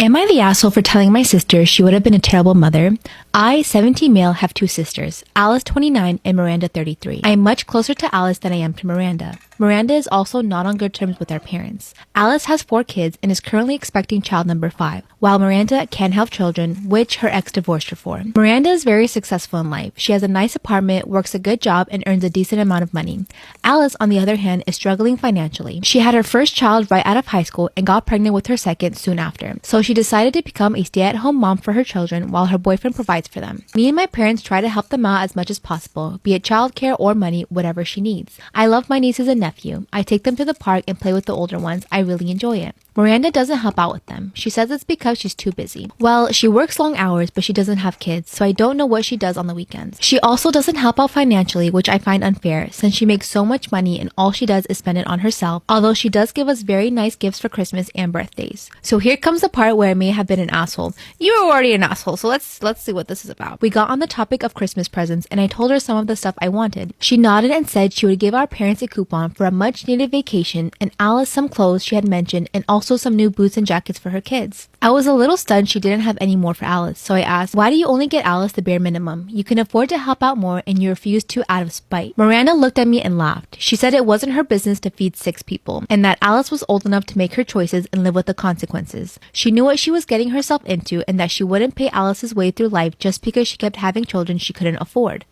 Am I the asshole for telling my sister she would have been a terrible mother? I, 17 male, have two sisters, Alice 29 and Miranda 33. I am much closer to Alice than I am to Miranda. Miranda is also not on good terms with our parents. Alice has 4 kids and is currently expecting child number 5, while Miranda can't have children, which her ex divorced her for. Miranda is very successful in life. She has a nice apartment, works a good job, and earns a decent amount of money. Alice, on the other hand, is struggling financially. She had her first child right out of high school and got pregnant with her second soon after. So she decided to become a stay-at-home mom for her children while her boyfriend provides for them. Me and my parents try to help them out as much as possible, be it childcare or money, whatever she needs. I love my nieces and nephew. I take them to the park and play with the older ones. I really enjoy it. Miranda doesn't help out with them. She says it's because she's too busy. Well, she works long hours, but she doesn't have kids, so I don't know what she does on the weekends. She also doesn't help out financially, which I find unfair, since she makes so much money and all she does is spend it on herself, although she does give us very nice gifts for Christmas and birthdays. So here comes the part where I may have been an asshole. You were already an asshole, so let's see what this is about. We got on the topic of Christmas presents, and I told her some of the stuff I wanted. She nodded and said she would give our parents a coupon for a much-needed vacation, and Alice some clothes she had mentioned, and also some new boots and jackets for her kids. I was a little stunned she didn't have any more for Alice, so I asked, why do you only get Alice the bare minimum? You can afford to help out more and you refuse to out of spite. Miranda looked at me and laughed. She said it wasn't her business to feed 6 people, and that Alice was old enough to make her choices and live with the consequences. She knew what she was getting herself into and that she wouldn't pay Alice's way through life just because she kept having children she couldn't afford.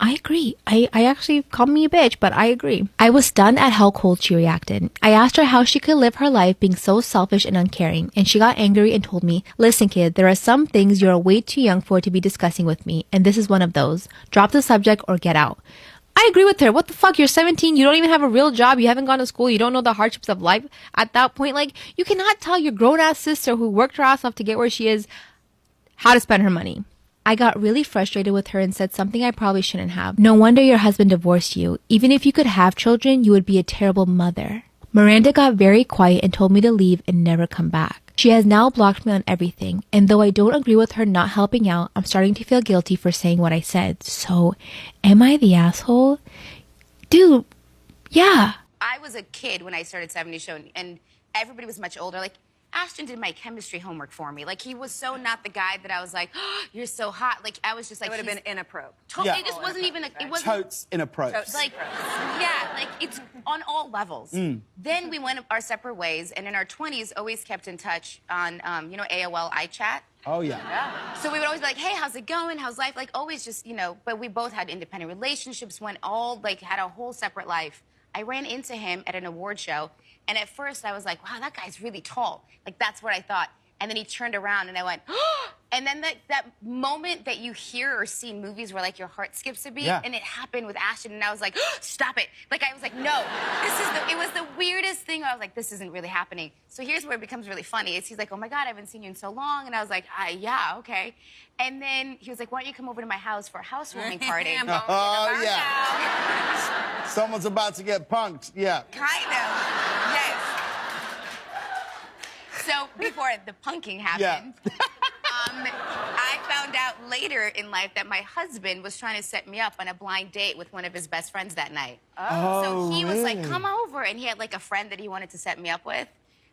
I agree. I actually called me a bitch, but I agree. I was stunned at how cold she reacted. I asked her how she could live her life being so selfish and uncaring, and she got angry and told me, listen kid, there are some things you're way too young for to be discussing with me, and this is one of those. Drop the subject or get out. I agree with her. What the fuck? You're 17. You don't even have a real job. You haven't gone to school. You don't know the hardships of life. At that point, you cannot tell your grown-ass sister who worked her ass off to get where she is how to spend her money. I got really frustrated with her and said something I probably shouldn't have. No wonder your husband divorced you. Even if you could have children, you would be a terrible mother. Miranda got very quiet and told me to leave and never come back. She has now blocked me on everything, and though I don't agree with her not helping out, I'm starting to feel guilty for saying what I said. So, am I the asshole? Dude, yeah. I was a kid when I started 70 Show, and everybody was much older. Ashton did my chemistry homework for me. He was so not the guy that I was like, oh, you're so hot. I was just like, it would have been inappropriate. It just wasn't even, it wasn't. Totes inappropriate. It's on all levels. Then we went our separate ways, and in our 20s, always kept in touch on, AOL iChat. Oh, yeah. So we would always be like, hey, how's it going? How's life? Always just, but we both had independent relationships, had a whole separate life. I ran into him at an award show, and at first I was like, wow, that guy's really tall. That's what I thought. And then he turned around, and I went, oh! And then that moment that you hear or see in movies where, your heart skips a beat, and it happened with Ashton, and I was like, oh, stop it. I was like, no. It was the weirdest thing. I was like, this isn't really happening. So here's where it becomes really funny. He's like, oh, my God, I haven't seen you in so long. And I was like, yeah, okay. And then he was like, why don't you come over to my house for a housewarming party? Oh, yeah. Someone's about to get punked. Yeah. Kind of. Yes. So before the punking happened, I found out later in life that my husband was trying to set me up on a blind date with one of his best friends that night. Oh, so he was like, really? come over. And he had a friend that he wanted to set me up with.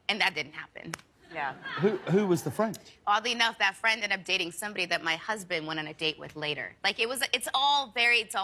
And that didn't happen. Yeah. Who was the friend? Oddly enough, that friend ended up dating somebody that my husband went on a date with later. It's all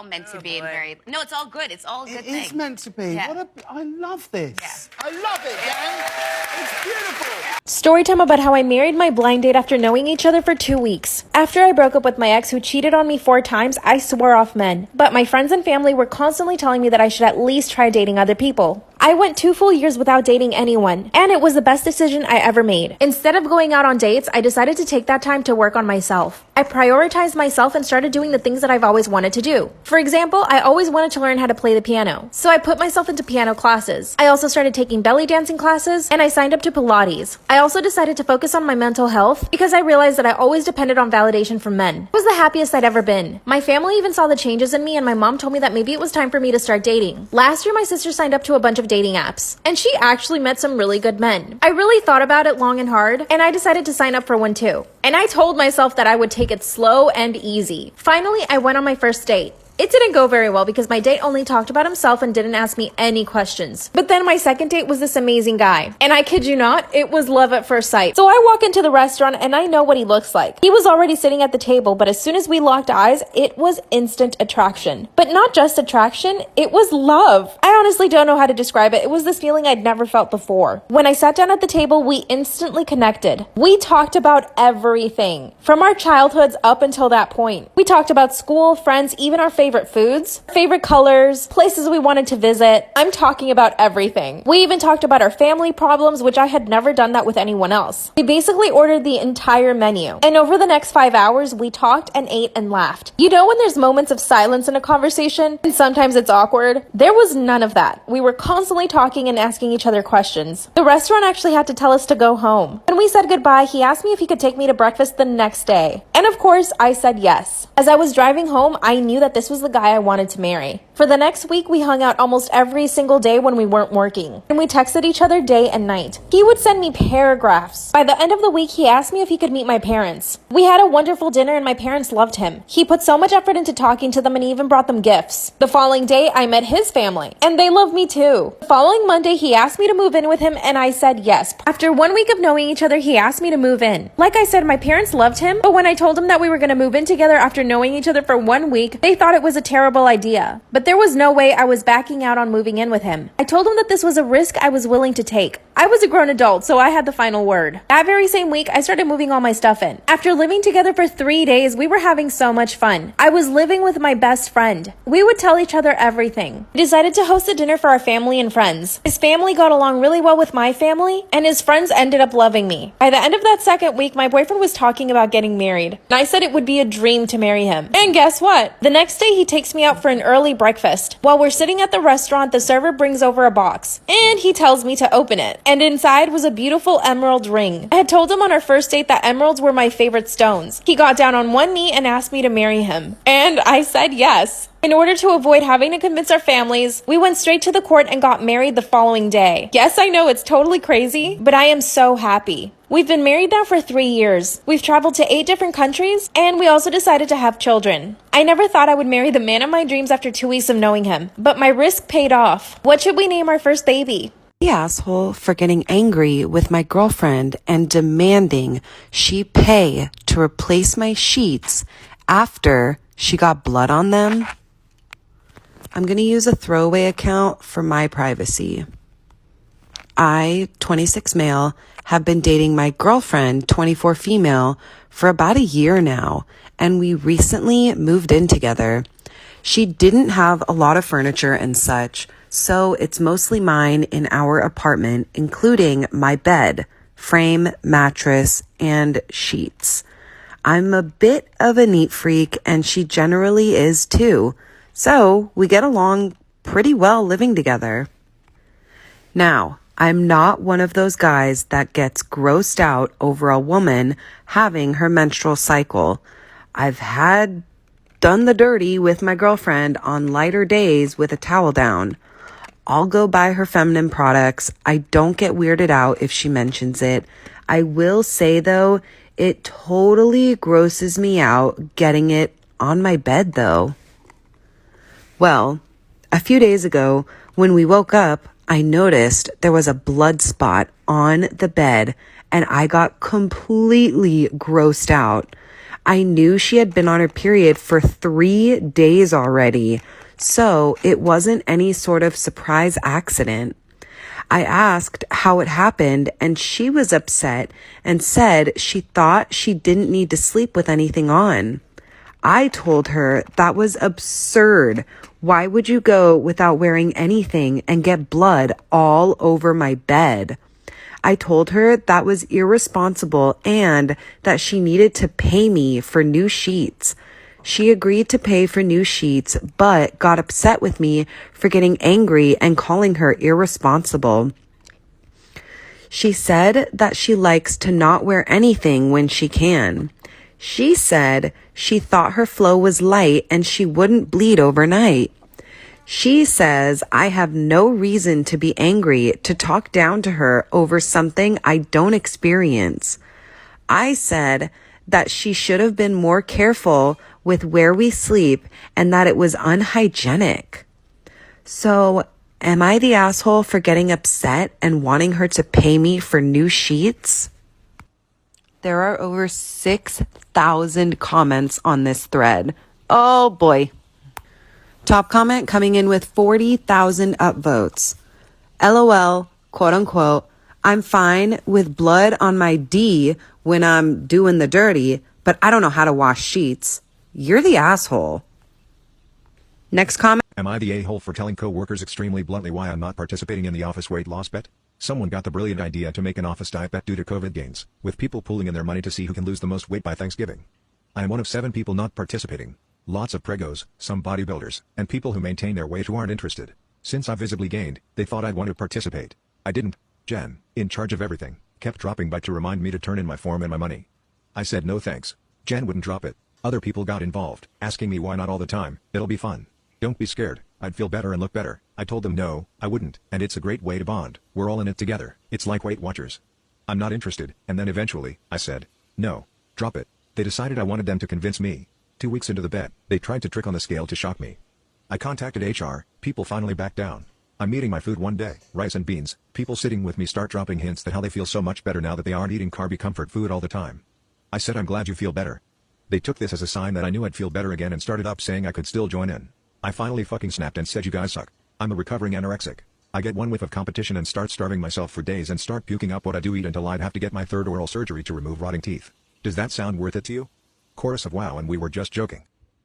meant to be. And no, it's all good. It's all a good thing. It is meant to be. Yeah. I love this. Yeah. I love it, gang. It's beautiful. Storytime about how I married my blind date after knowing each other for 2 weeks. After I broke up with my ex who cheated on me 4 times, I swore off men. But my friends and family were constantly telling me that I should at least try dating other people. I went 2 full years without dating anyone, and it was the best decision I ever made. Instead of going out on dates, I decided to take that time to work on myself. I prioritized myself and started doing the things that I've always wanted to do. For example, I always wanted to learn how to play the piano, so I put myself into piano classes. I also started taking belly dancing classes, and I signed up to Pilates. I also decided to focus on my mental health because I realized that I always depended on validation from men. It was the happiest I'd ever been. My family even saw the changes in me, and my mom told me that maybe it was time for me to start dating. Last year, my sister signed up to a bunch of dating apps, and she actually met some really good men. I really thought about it long and hard, and I decided to sign up for one too. And I told myself that I would take it slow and easy. Finally, I went on my first date. It didn't go very well because my date only talked about himself and didn't ask me any questions. But then my second date was this amazing guy. And I kid you not, it was love at first sight. So I walk into the restaurant and I know what he looks like. He was already sitting at the table, but as soon as we locked eyes, it was instant attraction. But not just attraction, it was love. I honestly don't know how to describe it. It was this feeling I'd never felt before. When I sat down at the table, we instantly connected. We talked about everything, from our childhoods up until that point. We talked about school, friends, even our favorite foods, favorite colors, places we wanted to visit. I'm talking about everything. We even talked about our family problems, which I had never done that with anyone else. We basically ordered the entire menu. And over the next 5 hours, we talked and ate and laughed. You know when there's moments of silence in a conversation, and sometimes it's awkward? There was none of that. We were constantly talking and asking each other questions. The restaurant actually had to tell us to go home. When we said goodbye, he asked me if he could take me to breakfast the next day. And of course, I said yes. As I was driving home, I knew that this was the guy I wanted to marry. For the next week, we hung out almost every single day when we weren't working, and we texted each other day and night. He would send me paragraphs. By the end of the week, he asked me if he could meet my parents. We had a wonderful dinner and my parents loved him. He put so much effort into talking to them and even brought them gifts. The following day, I met his family, and they loved me too. The following Monday, he asked me to move in with him, and I said yes. After 1 week of knowing each other, he asked me to move in. Like I said, my parents loved him, but when I told him that we were going to move in together after knowing each other for 1 week, they thought it was a terrible idea. But there was no way I was backing out on moving in with him. I told him that this was a risk I was willing to take. I was a grown adult, so I had the final word. That very same week, I started moving all my stuff in. After living together for 3 days, we were having so much fun. I was living with my best friend. We would tell each other everything. We decided to host a dinner for our family and friends. His family got along really well with my family, and his friends ended up loving me. By the end of that second week, my boyfriend was talking about getting married, and I said it would be a dream to marry him. And guess what? The next day, he takes me out for an early breakfast. While we're sitting at the restaurant, the server brings over a box, and he tells me to open it. And inside was a beautiful emerald ring. I had told him on our first date that emeralds were my favorite stones. He got down on one knee and asked me to marry him. And I said yes. In order to avoid having to convince our families, we went straight to the court and got married the following day. Yes, I know it's totally crazy, but I am so happy. We've been married now for 3 years. We've traveled to 8 different countries, and we also decided to have children. I never thought I would marry the man of my dreams after 2 weeks of knowing him, but my risk paid off. What should we name our first baby? The asshole for getting angry with my girlfriend and demanding she pay to replace my sheets after she got blood on them. I'm going to use a throwaway account for my privacy. I, 26 male, have been dating my girlfriend, 24 female, for about a year now, and we recently moved in together. She didn't have a lot of furniture and such, so it's mostly mine in our apartment, including my bed, frame, mattress, and sheets. I'm a bit of a neat freak, and she generally is too, so we get along pretty well living together. Now, I'm not one of those guys that gets grossed out over a woman having her menstrual cycle. I've done the dirty with my girlfriend on lighter days with a towel down. I'll go buy her feminine products. I don't get weirded out if she mentions it. I will say though, it totally grosses me out getting it on my bed though. Well, a few days ago when we woke up, I noticed there was a blood spot on the bed and I got completely grossed out. I knew she had been on her period for 3 days already, so it wasn't any sort of surprise accident. I asked how it happened and she was upset and said she thought she didn't need to sleep with anything on. I told her that was absurd. Why would you go without wearing anything and get blood all over my bed? I told her that was irresponsible and that she needed to pay me for new sheets. She agreed to pay for new sheets, but got upset with me for getting angry and calling her irresponsible. She said that she likes to not wear anything when she can. She said she thought her flow was light and she wouldn't bleed overnight. She says I have no reason to be angry to talk down to her over something I don't experience. I said that she should have been more careful with where we sleep and that it was unhygienic. So, am I the asshole for getting upset and wanting her to pay me for new sheets? There are over 6,000 comments on this thread. Oh boy. Top comment coming in with 40,000 upvotes. LOL, quote unquote, I'm fine with blood on my D when I'm doing the dirty, but I don't know how to wash sheets. You're the asshole. Next comment. Am I the a-hole for telling co-workers extremely bluntly why I'm not participating in the office weight loss bet? Someone got the brilliant idea to make an office diet bet due to COVID gains, with people pooling in their money to see who can lose the most weight by Thanksgiving. I am one of 7 people not participating. Lots of pregos, some bodybuilders, and people who maintain their weight who aren't interested. Since I visibly gained, they thought I'd want to participate. I didn't. Jen, in charge of everything, kept dropping by to remind me to turn in my form and my money. I said no thanks. Jen wouldn't drop it. Other people got involved, asking me why not all the time. It'll be fun. Don't be scared. I'd feel better and look better. I told them no, I wouldn't, and it's a great way to bond. We're all in it together. It's like Weight Watchers. I'm not interested, and then eventually, I said, no, drop it. They decided I wanted them to convince me. 2 weeks into the bet, they tried to trick on the scale to shock me. I contacted HR, people finally backed down. I'm eating my food one day, rice and beans, people sitting with me start dropping hints that how they feel so much better now that they aren't eating carby comfort food all the time. I said I'm glad you feel better. They took this as a sign that I knew I'd feel better again and started up saying I could still join in. I finally fucking snapped and said you guys suck. I'm a recovering anorexic. I get one whiff of competition and start starving myself for days and start puking up what I do eat until I'd have to get my 3rd oral surgery to remove rotting teeth. Does that sound worth it to you? Chorus of wow, and we were just joking.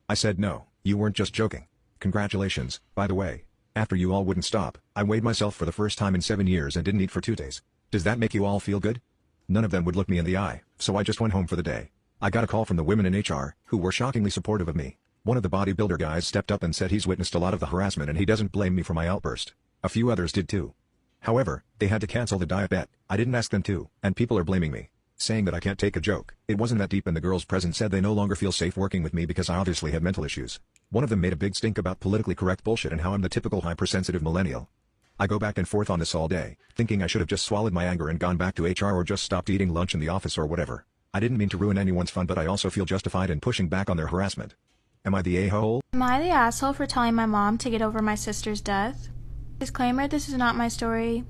I said no, you weren't just joking. Congratulations, by the way. After you all wouldn't stop, I weighed myself for the first time in 7 years and didn't eat for 2 days. Does that make you all feel good? None of them would look me in the eye, so I just went home for the day. I got a call from the women in HR, who were shockingly supportive of me. One of the bodybuilder guys stepped up and said he's witnessed a lot of the harassment and he doesn't blame me for my outburst. A few others did too. However, they had to cancel the diet bet. I didn't ask them to, and people are blaming me, saying that I can't take a joke. It wasn't that deep, and the girls present said they no longer feel safe working with me because I obviously have mental issues. One of them made a big stink about politically correct bullshit and how I'm the typical hypersensitive millennial. I go back and forth on this all day, thinking I should have just swallowed my anger and gone back to HR or just stopped eating lunch in the office or whatever. I didn't mean to ruin anyone's fun, but I also feel justified in pushing back on their harassment. Am I the a-hole? Am I the asshole for telling my mom to get over my sister's death? Disclaimer, this is not my story.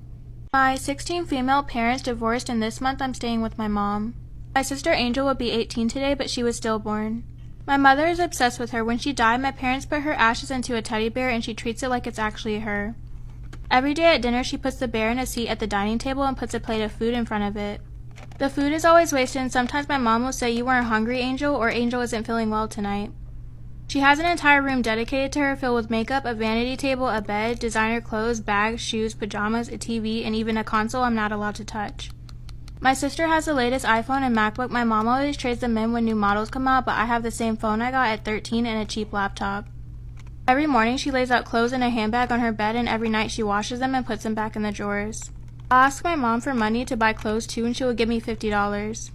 My 16 female parents divorced, and this month I'm staying with my mom. My sister Angel will be 18 today, but she was stillborn. My mother is obsessed with her. When she died, my parents put her ashes into a teddy bear and she treats it like it's actually her. Every day at dinner, she puts the bear in a seat at the dining table and puts a plate of food in front of it. The food is always wasted, and sometimes my mom will say, "You weren't hungry, Angel," or "Angel isn't feeling well tonight." She has an entire room dedicated to her, filled with makeup, a vanity table, a bed, designer clothes, bags, shoes, pajamas, a TV, and even a console I'm not allowed to touch. My sister has the latest iPhone and MacBook. My mom always trades them in when new models come out, but I have the same phone I got at 13 and a cheap laptop. Every morning she lays out clothes in a handbag on her bed, and every night she washes them and puts them back in the drawers. I'll ask my mom for money to buy clothes too, and she will give me $50.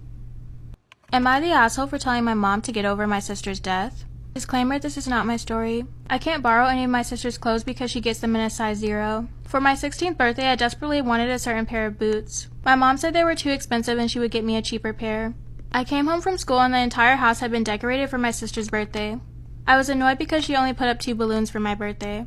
Am I the asshole for telling my mom to get over my sister's death? Disclaimer, this is not my story. I can't borrow any of my sister's clothes because she gets them in a size 0. For my 16th birthday, I desperately wanted a certain pair of boots. My mom said they were too expensive and she would get me a cheaper pair. I came home from school and the entire house had been decorated for my sister's birthday. I was annoyed because she only put up 2 balloons for my birthday.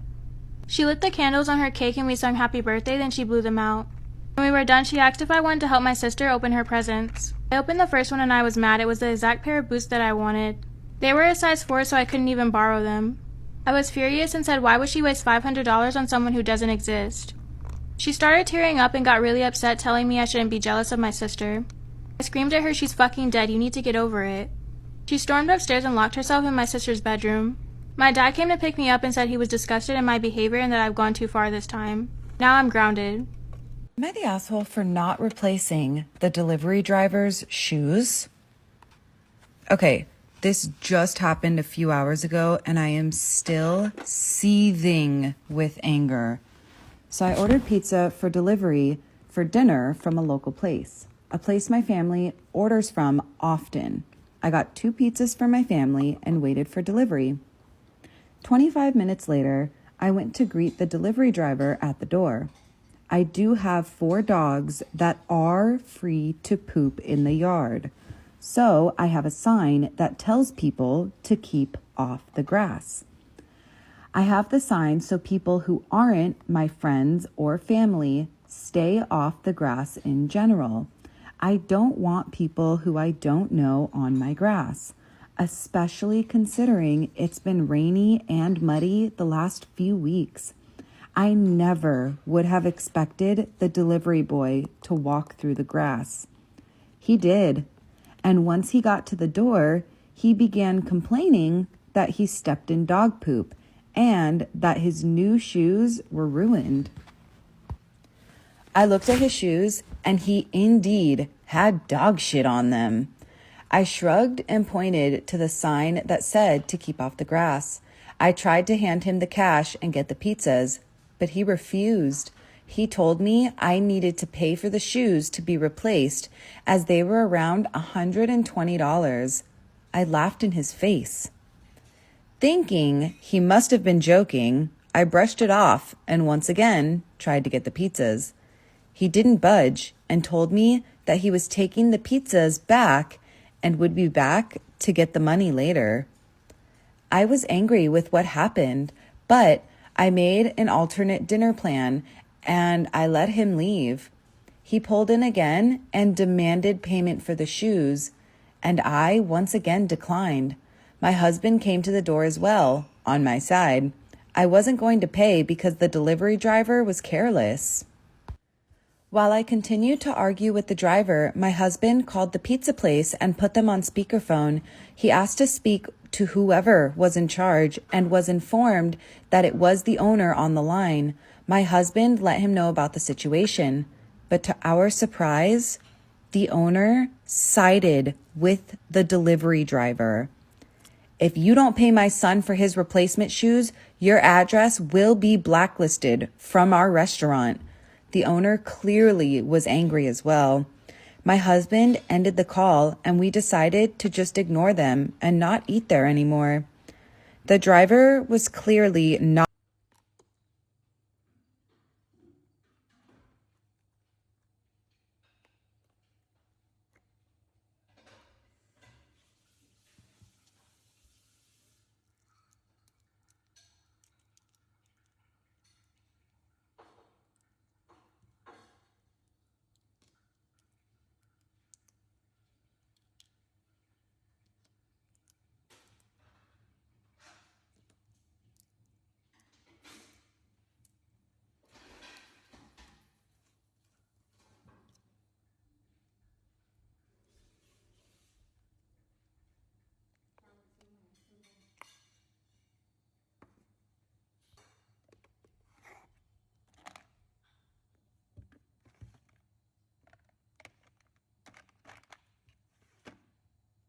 She lit the candles on her cake and we sung happy birthday, then she blew them out. When we were done, she asked if I wanted to help my sister open her presents. I opened the first one and I was mad. It was the exact pair of boots that I wanted. They were a size 4, so I couldn't even borrow them. I was furious and said, why would she waste $500 on someone who doesn't exist? She started tearing up and got really upset, telling me I shouldn't be jealous of my sister. I screamed at her, "She's fucking dead, you need to get over it." She stormed upstairs and locked herself in my sister's bedroom. My dad came to pick me up and said he was disgusted in my behavior and that I've gone too far this time. Now I'm grounded. Am I the asshole for not replacing the delivery driver's shoes? Okay, this just happened a few hours ago and I am still seething with anger. So I ordered pizza for delivery for dinner from a local place, a place my family orders from often. I got 2 pizzas for my family and waited for delivery. 25 minutes later, I went to greet the delivery driver at the door. I do have 4 dogs that are free to poop in the yard. So I have a sign that tells people to keep off the grass. I have the sign so people who aren't my friends or family stay off the grass in general. I don't want people who I don't know on my grass, especially considering it's been rainy and muddy the last few weeks. I never would have expected the delivery boy to walk through the grass. He did, and once he got to the door, he began complaining that he stepped in dog poop and that his new shoes were ruined. I looked at his shoes, and he indeed had dog shit on them. I shrugged and pointed to the sign that said to keep off the grass. I tried to hand him the cash and get the pizzas, but he refused. He told me I needed to pay for the shoes to be replaced as they were around $120. I laughed in his face. Thinking he must have been joking, I brushed it off and once again tried to get the pizzas. He didn't budge and told me that he was taking the pizzas back and would be back to get the money later. I was angry with what happened, but I made an alternate dinner plan and I let him leave. He pulled in again and demanded payment for the shoes, and I once again declined. My husband came to the door as well, on my side. I wasn't going to pay because the delivery driver was careless. While I continued to argue with the driver, my husband called the pizza place and put them on speakerphone. He asked to speak to whoever was in charge and was informed that it was the owner on the line. My husband let him know about the situation, but to our surprise, the owner sided with the delivery driver. If you don't pay my son for his replacement shoes, your address will be blacklisted from our restaurant. The owner clearly was angry as well. My husband ended the call and we decided to just ignore them and not eat there anymore. The driver was clearly not